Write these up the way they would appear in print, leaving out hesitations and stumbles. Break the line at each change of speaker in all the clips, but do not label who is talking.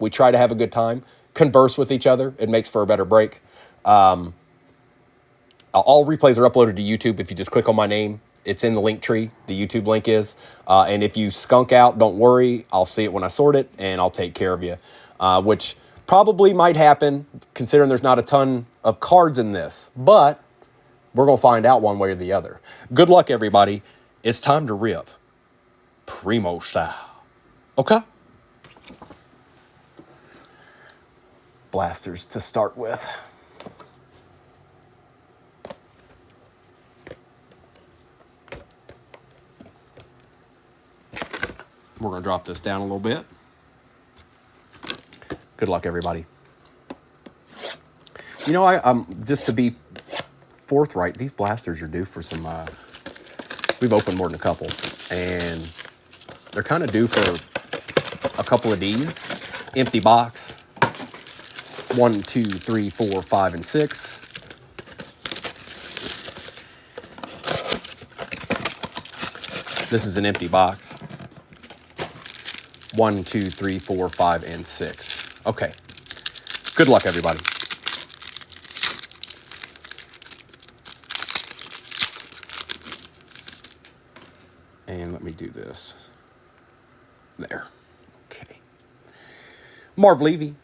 We try to have a good time, converse with each other. It makes for a better break. All replays are uploaded to YouTube. If you just click on my name, it's in the link tree. The YouTube link is. And if you skunk out, don't worry. I'll see it when I sort it, and I'll take care of you, which probably might happen considering there's not a ton of cards in this. But we're going to find out one way or the other. Good luck, everybody. It's time to rip Primo style. Okay? Blasters to start with. We're going to drop this down a little bit. Good luck, everybody. You know, I'm just to be forthright, these blasters are due for some, we've opened more than a couple, and they're kind of due for a couple of deeds. Empty box. 1, 2, 3, 4, 5, and 6. This is an empty box. 1, 2, 3, 4, 5, and 6. Okay. Good luck, everybody. And let me do this. There. Okay. Marv Levy,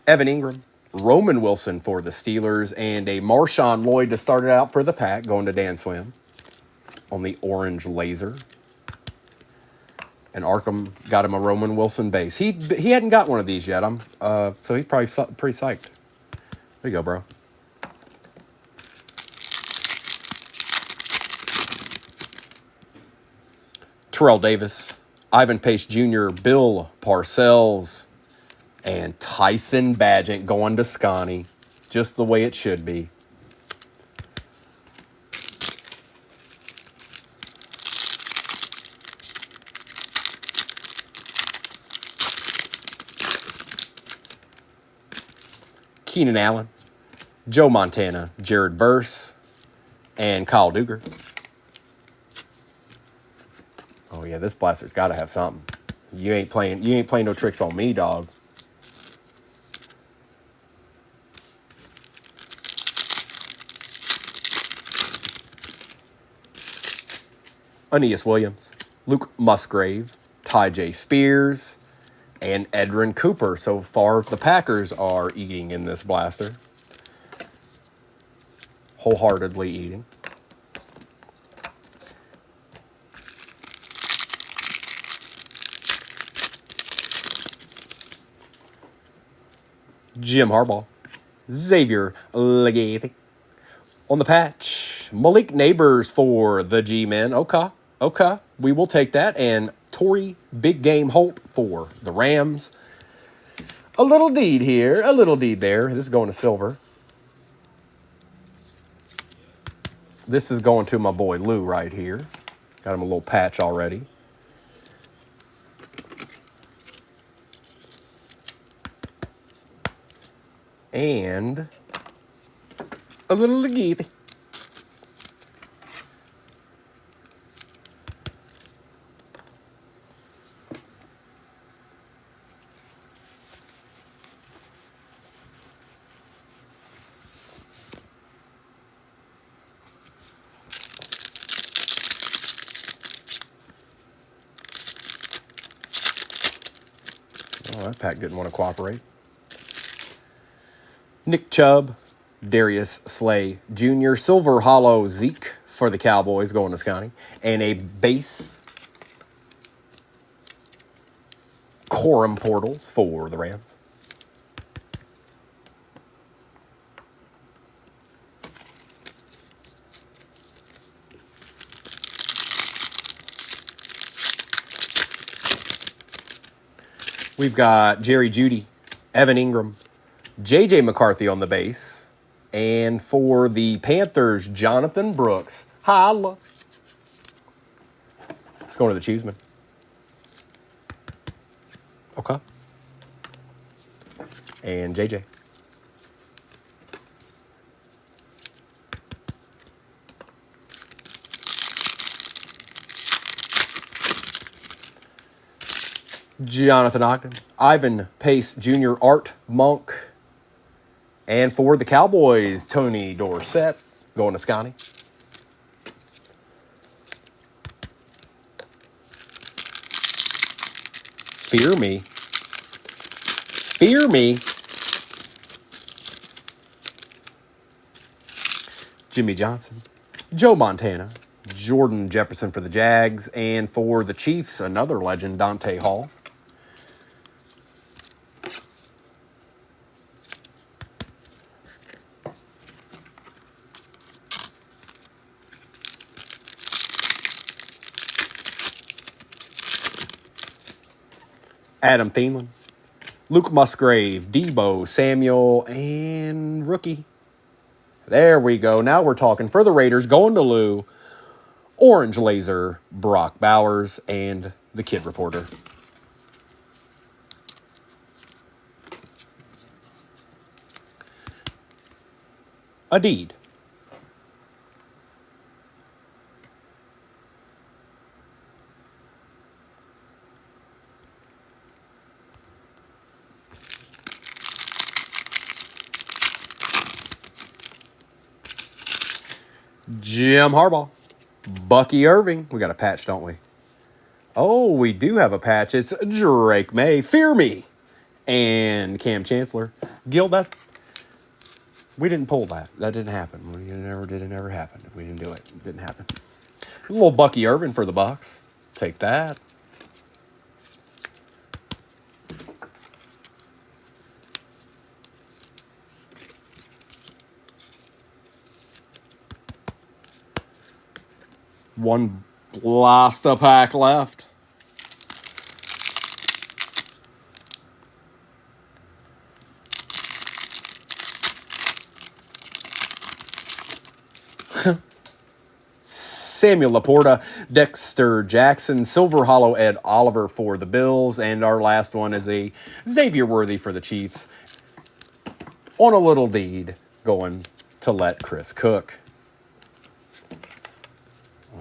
Evan Ingram, Roman Wilson for the Steelers, and a Marshawn Lloyd to start it out for the Pack, going to Dan Swim on the orange laser. And Arkham got him a Roman Wilson base. He hadn't got one of these yet. So he's probably pretty psyched. There you go, bro. Terrell Davis, Ivan Pace Jr., Bill Parcells, and Tyson Badgett going to Scotty. Just the way it should be. Keenan Allen, Joe Montana, Jared Verse, and Kyle Duggar. Oh yeah, this blaster's got to have something. You ain't playing no tricks on me, dog. Aeneas Williams, Luke Musgrave, Ty J. Spears, and Edrin Cooper. So far, the Packers are eating in this blaster. Wholeheartedly eating. Jim Harbaugh, Xavier Legate. On the patch, Malik Neighbors for the G-Men. Okay, we will take that. And Torrey Big Game Holt for the Rams. A little deed here, a little deed there. This is going to silver. This is going to my boy Lou right here. Got him a little patch already. And a little Legate. Oh, that pack didn't want to cooperate. Nick Chubb, Darius Slay Jr., Silver Hollow Zeke for the Cowboys going to Scotty, and a base Corum Portals for the Rams. We've got Jerry Jeudy, Evan Ingram, J.J. McCarthy on the base. And for the Panthers, Jonathan Brooks. Holla. Let's go to the Cheeseman. Okay. And J.J. Jonathan Ogden, Ivan Pace Jr., Art Monk. And for the Cowboys, Tony Dorsett going to Scotty. Fear me. Fear me. Jimmy Johnson, Joe Montana, Jordan Jefferson for the Jags, and for the Chiefs, another legend, Dante Hall. Adam Thielen, Luke Musgrave, Debo, Samuel, and rookie. There we go. Now we're talking for the Raiders, going to Lou, Orange Laser, Brock Bowers, and the Kid Reporter. A deed. Jim Harbaugh, Bucky Irving. We got a patch, don't we? Oh, we do have a patch. It's Drake May, Fear Me, and Cam Chancellor. Gil, that we didn't pull that. That didn't happen. It never happened. We didn't do it. It didn't happen. A little Bucky Irving for the Bucks. Take that. One blaster pack left. Samuel Laporta, Dexter Jackson, Silver Hollow Ed Oliver for the Bills, and our last one is a Xavier Worthy for the Chiefs. On a little deed, going to let Chris Cook.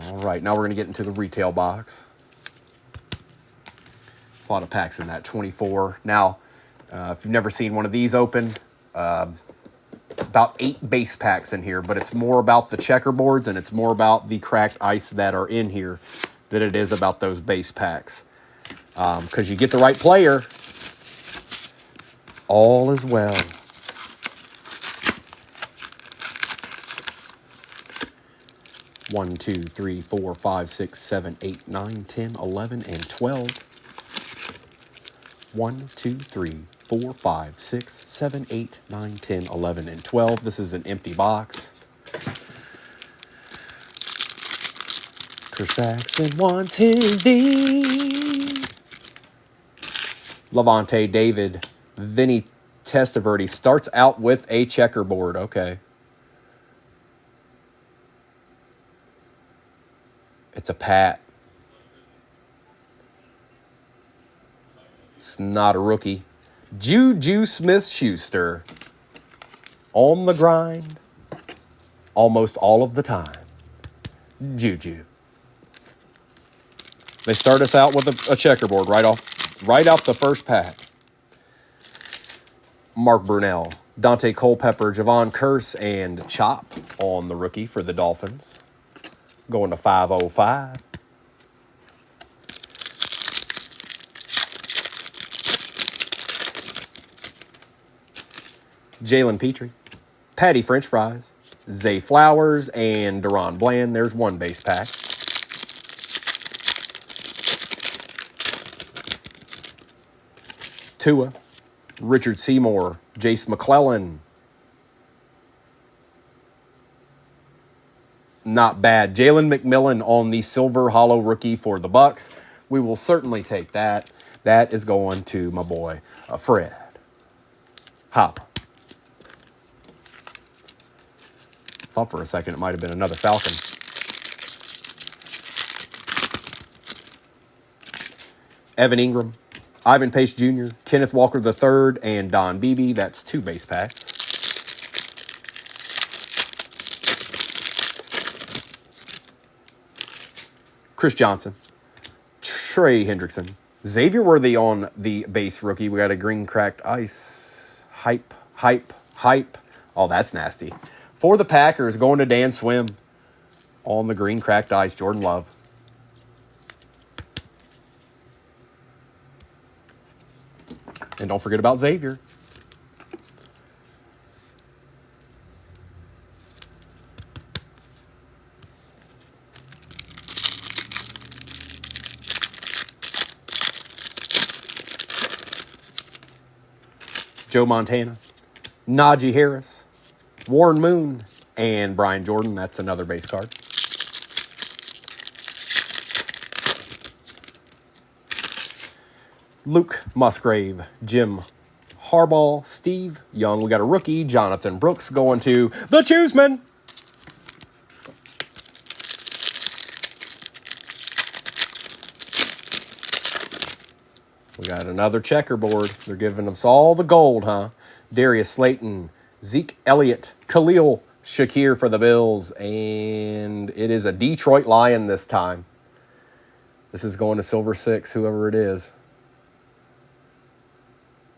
All right, now we're going to get into the retail box. There's a lot of packs in that, 24. Now, if you've never seen one of these open, it's about 8 base packs in here, but it's more about the checkerboards and it's more about the cracked ice that are in here than it is about those base packs. Because you get the right player, all is well. One, 2, 3, 4, 5, 6, 7, 8, 9, 10, 11, and 12. 1, 2, 3, 4, 5, 6, 7, 8, 9, 10, 11, and 12. This is an empty box. Chris Saxon wants his D. Levante David, Vinny Testaverde starts out with a checkerboard. Okay. It's a Pat. It's not a rookie. Juju Smith-Schuster. On the grind. Almost all of the time. Juju. They start us out with a checkerboard right out the first pack. Mark Brunell, Dante Culpepper, Javon Curse, and Chop on the rookie for the Dolphins. Going to 505. Jalen Petrie, Patty French Fries, Zay Flowers, and Deron Bland. There's one base pack. Tua, Richard Seymour, Jace McClellan. Not bad. Jalen McMillan on the Silver Hollow rookie for the Bucks. We will certainly take that. That is going to my boy, Fred Hop. Thought for a second it might have been another Falcon. Evan Ingram, Ivan Pace Jr., Kenneth Walker III, and Don Beebe. That's 2 base packs. Chris Johnson, Trey Hendrickson, Xavier Worthy on the base rookie. We got a green cracked ice. Hype, hype, hype. Oh, that's nasty. For the Packers, going to Dan Swim on the green cracked ice. Jordan Love. And don't forget about Xavier. Joe Montana, Najee Harris, Warren Moon, and Brian Jordan. That's another base card. Luke Musgrave, Jim Harbaugh, Steve Young. We got a rookie, Jonathan Brooks, going to the Chooseman. We got another checkerboard. They're giving us all the gold, huh? Darius Slayton, Zeke Elliott, Khalil Shakir for the Bills. And it is a Detroit Lion this time. This is going to Silver Six, whoever it is.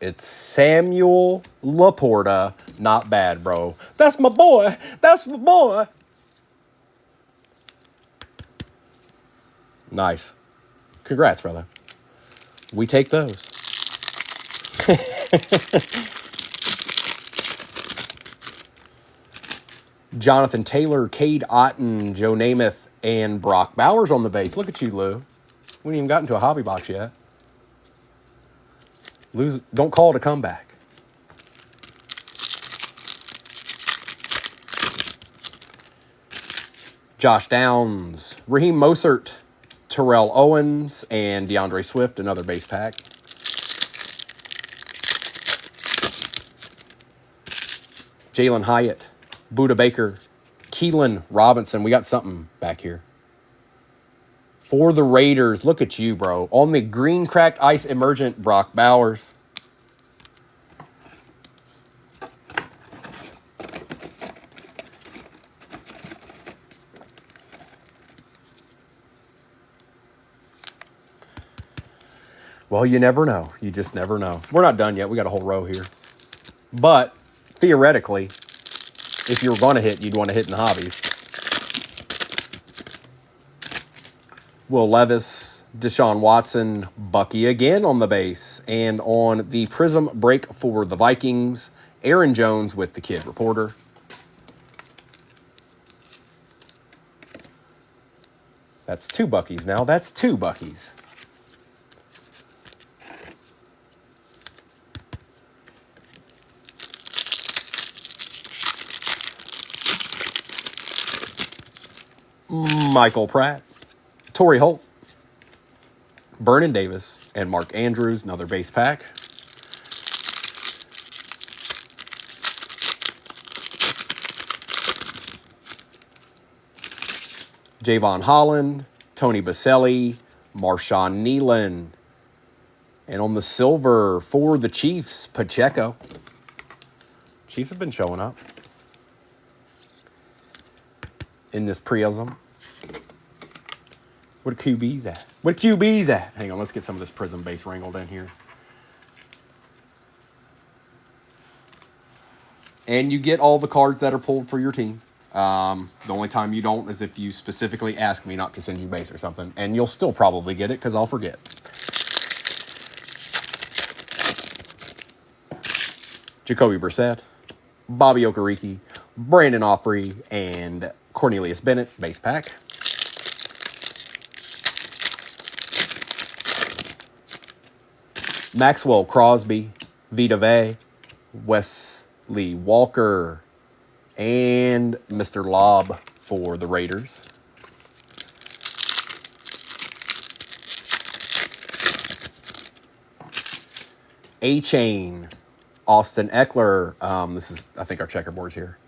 It's Samuel Laporta. Not bad, bro. That's my boy. That's my boy. Nice. Congrats, brother. We take those. Jonathan Taylor, Cade Otton, Joe Namath, and Brock Bowers on the base. Look at you, Lou. We ain't even gotten to a hobby box yet. Don't call it a comeback. Josh Downs, Raheem Mostert, Terrell Owens, and DeAndre Swift, another base pack. Jalen Hyatt, Buda Baker, Keelan Robinson. We got something back here. For the Raiders, look at you, bro. On the green cracked ice emergent, Brock Bowers. Well, you never know. You just never know. We're not done yet. We got a whole row here. But theoretically, if you were going to hit, you'd want to hit in the hobbies. Will Levis, Deshaun Watson, Bucky again on the base. And on the Prism break for the Vikings, Aaron Jones with the Kid Reporter. That's two Buckies now. That's two Buckies. Michael Pratt, Torrey Holt, Vernon Davis, and Mark Andrews, another base pack. Javon Holland, Tony Baselli, Marshawn Nealon. And on the silver for the Chiefs, Pacheco. Chiefs have been showing up in this Prism. Where the QB's at? Where the QB's at? Hang on, let's get some of this Prism base wrangled in here. And you get all the cards that are pulled for your team. The only time you don't is if you specifically ask me not to send you base or something. And you'll still probably get it because I'll forget. Jacoby Brissett, Bobby Okereke, Brandon Opry, and Cornelius Bennett, base pack. Maxwell Crosby, Vita Vea, Wesley Walker, and Mr. Lobb for the Raiders. A-Chain, Austin Eckler. This is, I think, our checkerboards here.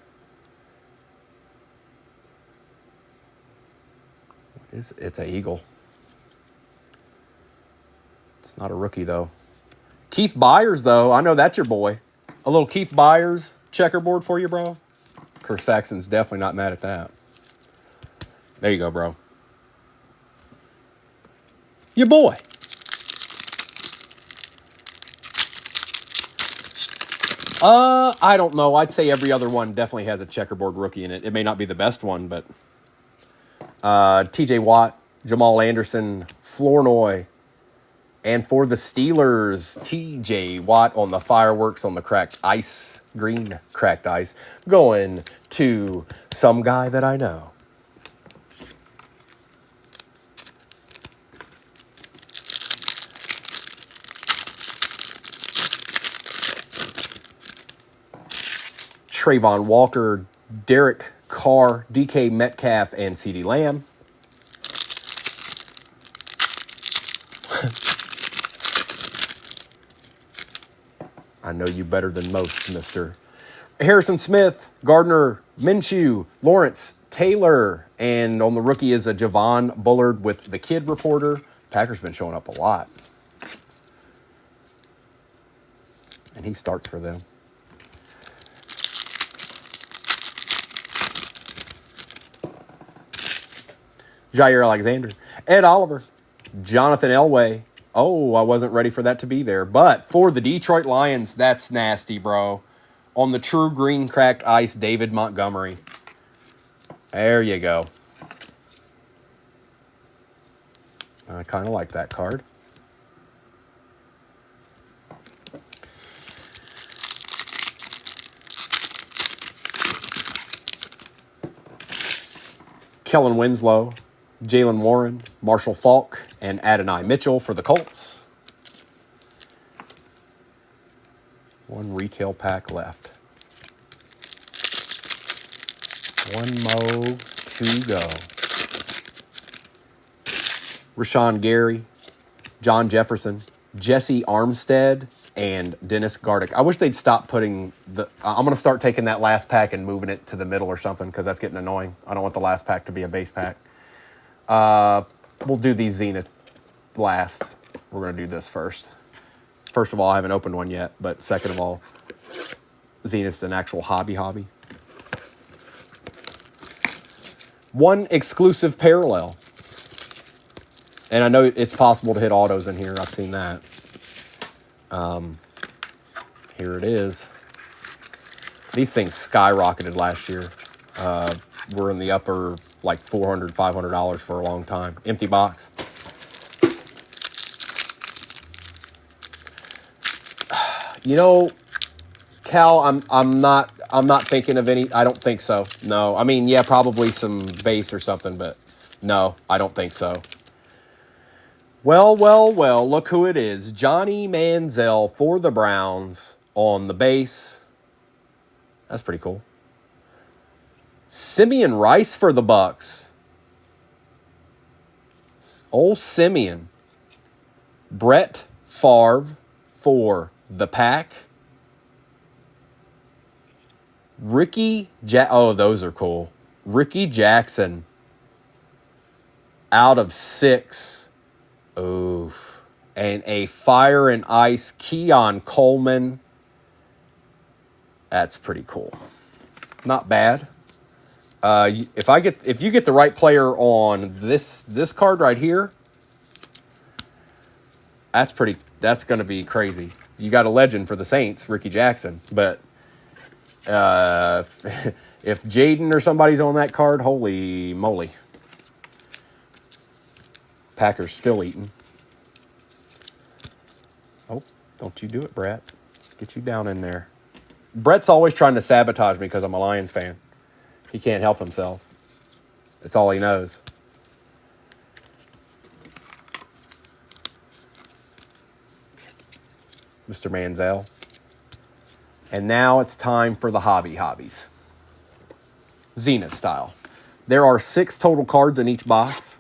It's a Eagle. It's not a rookie, though. Keith Byers, though. I know that's your boy. A little Keith Byers checkerboard for you, bro. Kirk Saxon's definitely not mad at that. There you go, bro. Your boy. I don't know. I'd say every other one definitely has a checkerboard rookie in it. It may not be the best one, but TJ Watt, Jamal Anderson, Flournoy, and for the Steelers, TJ Watt on the fireworks on the cracked ice, green cracked ice, going to some guy that I know. Trayvon Walker, Derek Carr, DK Metcalf, and CeeDee Lamb. I know you better than most, mister. Harrison Smith, Gardner Minshew, Lawrence Taylor, and on the rookie is a Javon Bullard with the Kid Reporter. Packers been showing up a lot. And he starts for them. Jair Alexander, Ed Oliver, Jonathan Elway. Oh, I wasn't ready for that to be there. But for the Detroit Lions, that's nasty, bro. On the true green cracked ice, David Montgomery. There you go. I kind of like that card. Kellen Winslow, Jalen Warren, Marshall Faulk, and Adonai Mitchell for the Colts. One retail pack left. One mo to go. Rashawn Gary, John Jefferson, Jesse Armstead, and Dennis Gardick. I wish they'd stop putting the... I'm going to start taking that last pack and moving it to the middle or something because that's getting annoying. I don't want the last pack to be a base pack. We'll do these Zenith last. We're going to do this first. First of all, I haven't opened one yet, but second of all, Zenith's an actual hobby. One exclusive parallel. And I know it's possible to hit autos in here. I've seen that. Here it is. These things skyrocketed last year. We're in the upper like $400, $500 for a long time. Empty box. You know, Cal, I'm not thinking of any. I don't think so. No, I mean, yeah, probably some base or something, but no, I don't think so. Well, look who it is. Johnny Manziel for the Browns on the base. That's pretty cool. Simeon Rice for the Bucks. Old Simeon. Brett Favre for the Pack. Oh, those are cool. Ricky Jackson out of 6. Oof. And a Fire and Ice Keon Coleman. That's pretty cool. Not bad. If you get the right player on this card right here, that's going to be crazy. You got a legend for the Saints, Ricky Jackson, but if Jaden or somebody's on that card, holy moly. Packers still eating. Oh, don't you do it, Brett. Get you down in there. Brett's always trying to sabotage me because I'm a Lions fan. He can't help himself. That's all he knows. Mr. Manziel. And now it's time for the hobbies. Zenith style. There are 6 total cards in each box.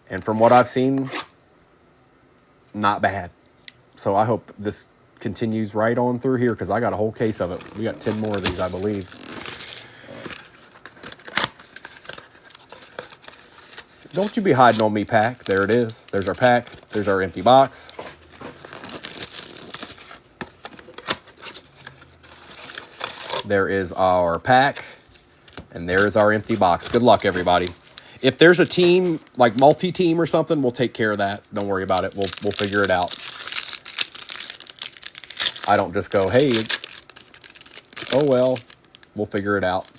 And from what I've seen, not bad. So I hope this continues right on through here because I got a whole case of it. We got 10 more of these, I believe. Don't you be hiding on me, pack. There it is. There's our pack. There's our empty box. There is our pack. And there is our empty box. Good luck, everybody. If there's a team, like multi-team or something, we'll take care of that. Don't worry about it. We'll figure it out. I don't just go, hey, Oh, well, we'll figure it out.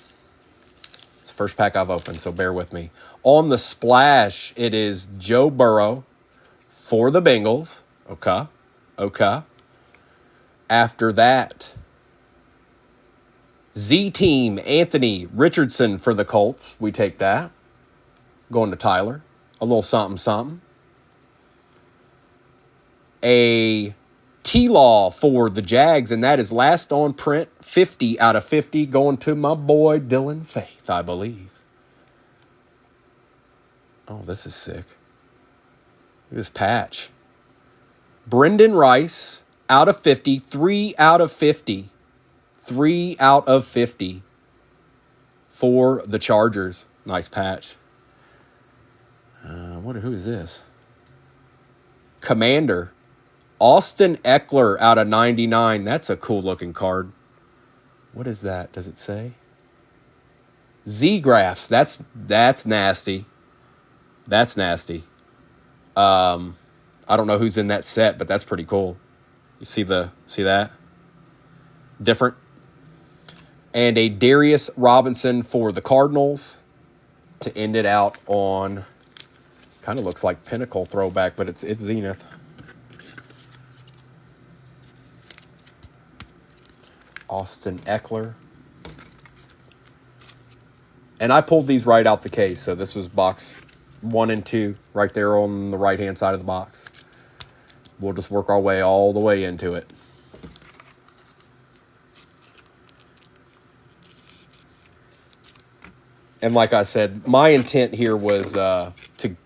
It's the first pack I've opened, so bear with me. On the splash, it is Joe Burrow for the Bengals. Okay. Okay. After that, Z-Team, Anthony Richardson for the Colts. We take that. Going to Tyler. A little something, something. A T-Law for the Jags, and that is last on print, 50 out of 50, going to my boy Dylan Faith, I believe. Oh, this is sick. Look at this patch. Brendan Rice, out of 50, 3 out of 50. 3 out of 50 for the Chargers. Nice patch. Who is this? Commander. Austin Eckler out of 99. That's a cool looking card. What is that? Does it say? Z-Graphs. That's nasty. That's nasty. I don't know who's in that set, but that's pretty cool. You see that? Different. And a Darius Robinson for the Cardinals to end it out on, kind of looks like Pinnacle throwback, but it's Zenith. Austin Eckler. And I pulled these right out the case, so this was box 1 and 2 right there on the right-hand side of the box. We'll just work our way all the way into it. And like I said, my intent here was to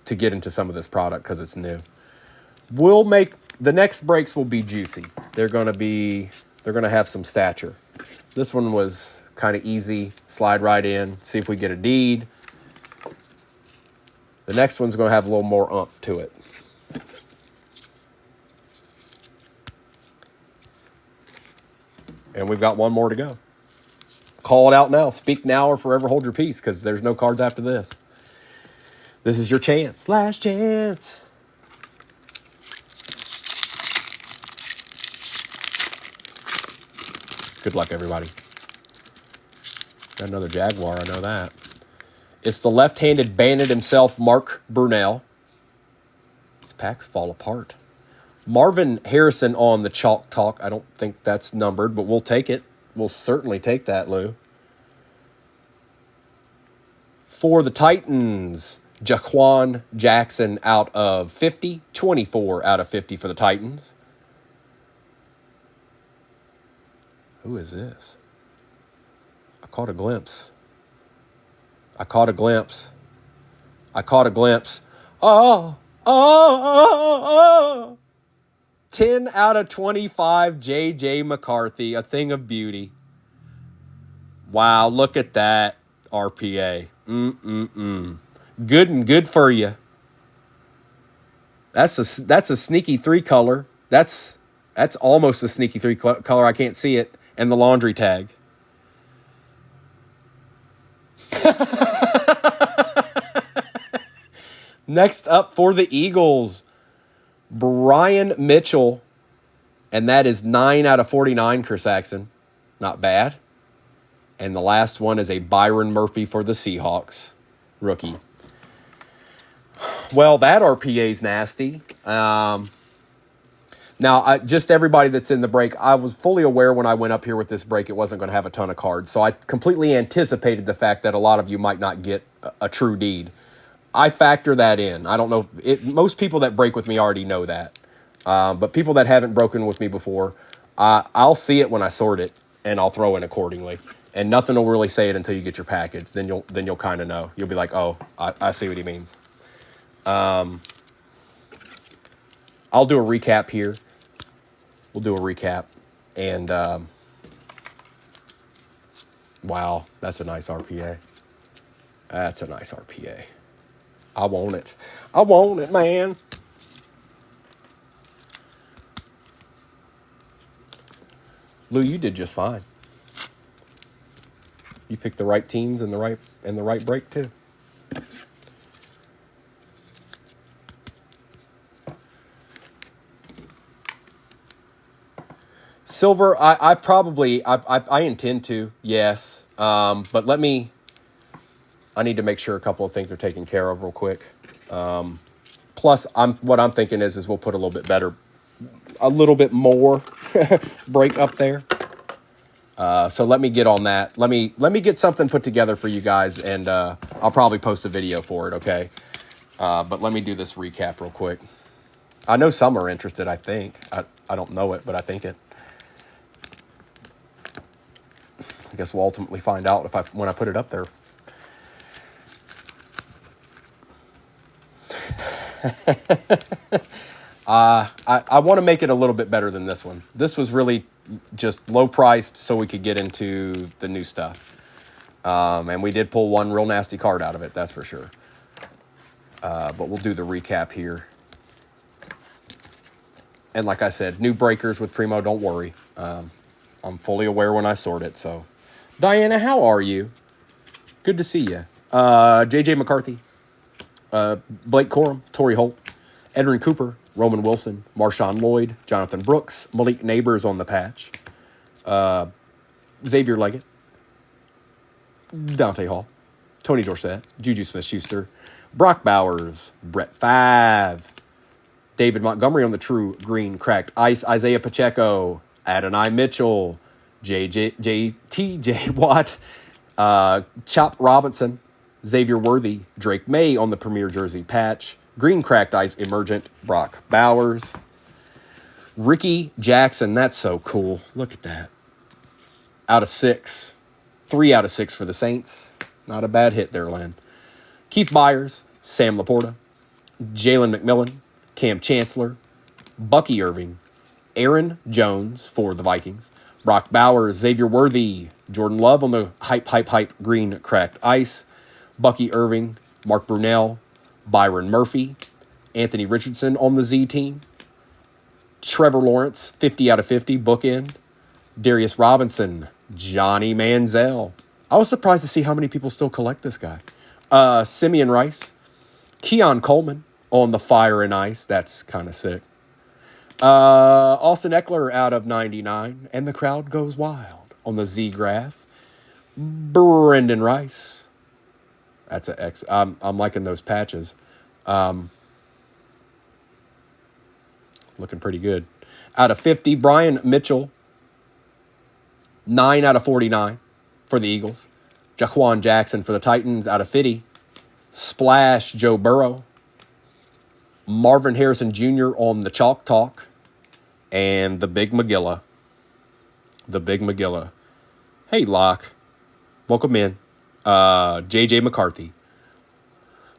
get into some of this product because it's new. The next breaks will be juicy. They're gonna have some stature. This one was kind of easy. Slide right in. See if we get a deed. The next one's gonna have a little more oomph to it. And we've got one more to go. Call it out now. Speak now or forever hold your peace, because there's no cards after this. This is your chance. Last chance. Good luck, everybody. Got another Jaguar, I know that. It's the left-handed bandit himself, Mark Brunell. These packs fall apart. Marvin Harrison on the Chalk Talk. I don't think that's numbered, but we'll take it. We'll certainly take that, Lou. For the Titans, Jaquan Jackson out of 50. 24 out of 50 for the Titans. Who is this? I caught a glimpse. Oh. 10 out of 25, J.J. McCarthy, a thing of beauty. Wow, look at that RPA. Good and good for you. That's a sneaky 3-color. That's almost a sneaky 3-color. I can't see it. And the laundry tag. Next up for the Eagles, Brian Mitchell, and that is 9 out of 49, Chris Axon. Not bad. And the last one is a Byron Murphy for the Seahawks, rookie. Well, that RPA's nasty. Now, just everybody that's in the break, I was fully aware when I went up here with this break it wasn't going to have a ton of cards. So I completely anticipated the fact that a lot of you might not get a true deed. I factor that in. I don't know. Most people that break with me already know that. But people that haven't broken with me before, I'll see it when I sort it, and I'll throw in accordingly. And nothing will really say it until you get your package. Then you'll kind of know. You'll be like, oh, I see what he means. I'll do a recap here. We'll do a recap. And, wow, that's a nice RPA. That's a nice RPA. I want it. I want it, man. Lou, you did just fine. You picked the right teams and the right break too. Silver, I intend to, yes. But I need to make sure a couple of things are taken care of real quick. Plus, what I'm thinking is we'll put a little bit more break up there. So let me get on that. Let me get something put together for you guys, and I'll probably post a video for it, okay? But let me do this recap real quick. I know some are interested, I think. I don't know it, but I think it. I guess we'll ultimately find out when I put it up there. I want to make it a little bit better than this one. This was really just low priced so we could get into the new stuff. And we did pull one real nasty card out of it, that's for sure. But we'll do the recap here. And like I said, new breakers with Primo, don't worry. I'm fully aware when I sort it, so. Diana, how are you? Good to see you. JJ McCarthy, Blake Corum, Torrey Holt, Edrin Cooper, Roman Wilson, Marshawn Lloyd, Jonathan Brooks, Malik Neighbors on the patch, Xavier Leggett, Dante Hall, Tony Dorsett, Juju Smith-Schuster, Brock Bowers, Brett Favre, David Montgomery on the true green cracked ice, Isaiah Pacheco, Adonai Mitchell, TJ Watt, Chop Robinson, Xavier Worthy, Drake May on the premier jersey patch, green cracked ice emergent, Brock Bowers, Ricky Jackson, that's so cool. Look at that. Out of 6. 3 out of 6 for the Saints. Not a bad hit there, Len. Keith Byers, Sam Laporta, Jalen McMillan, Cam Chancellor, Bucky Irving, Aaron Jones for the Vikings, Brock Bowers, Xavier Worthy, Jordan Love on the hype green cracked ice, Bucky Irving, Mark Brunell, Byron Murphy, Anthony Richardson on the Z team, Trevor Lawrence, 50 out of 50, bookend, Darius Robinson, Johnny Manziel. I was surprised to see how many people still collect this guy. Simeon Rice, Keon Coleman on the fire and ice. That's kind of sick. Austin Eckler out of 99, and the crowd goes wild on the Z graph. Brendan Rice. That's an X. I'm liking those patches. Looking pretty good. Out of 50, Brian Mitchell. 9 out of 49 for the Eagles. Jaquan Jackson for the Titans out of 50. Splash Joe Burrow. Marvin Harrison Jr. on the Chalk Talk. And the Big Magilla. The Big Magilla. Hey, Locke. Welcome in. JJ McCarthy.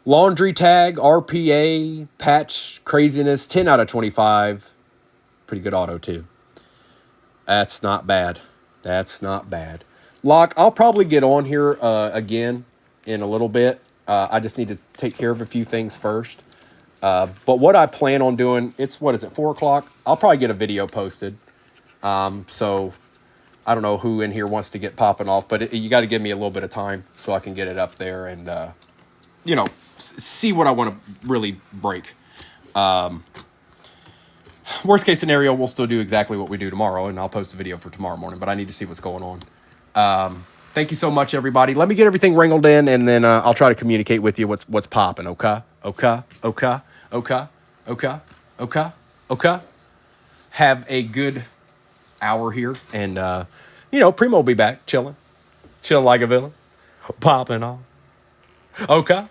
Laundry tag, RPA, patch craziness, 10 out of 25. Pretty good auto, too. That's not bad. That's not bad. Locke, I'll probably get on here again in a little bit. I just need to take care of a few things first. But what I plan on doing, it's, 4 o'clock? I'll probably get a video posted. So I don't know who in here wants to get popping off, but you got to give me a little bit of time so I can get it up there and, see what I want to really break. Worst case scenario, we'll still do exactly what we do tomorrow, and I'll post a video for tomorrow morning, but I need to see what's going on. Thank you so much, everybody. Let me get everything wrangled in, and then I'll try to communicate with you what's popping, okay? Okay. Have a good hour here, and, Primo will be back, chilling like a villain, popping off. Okay.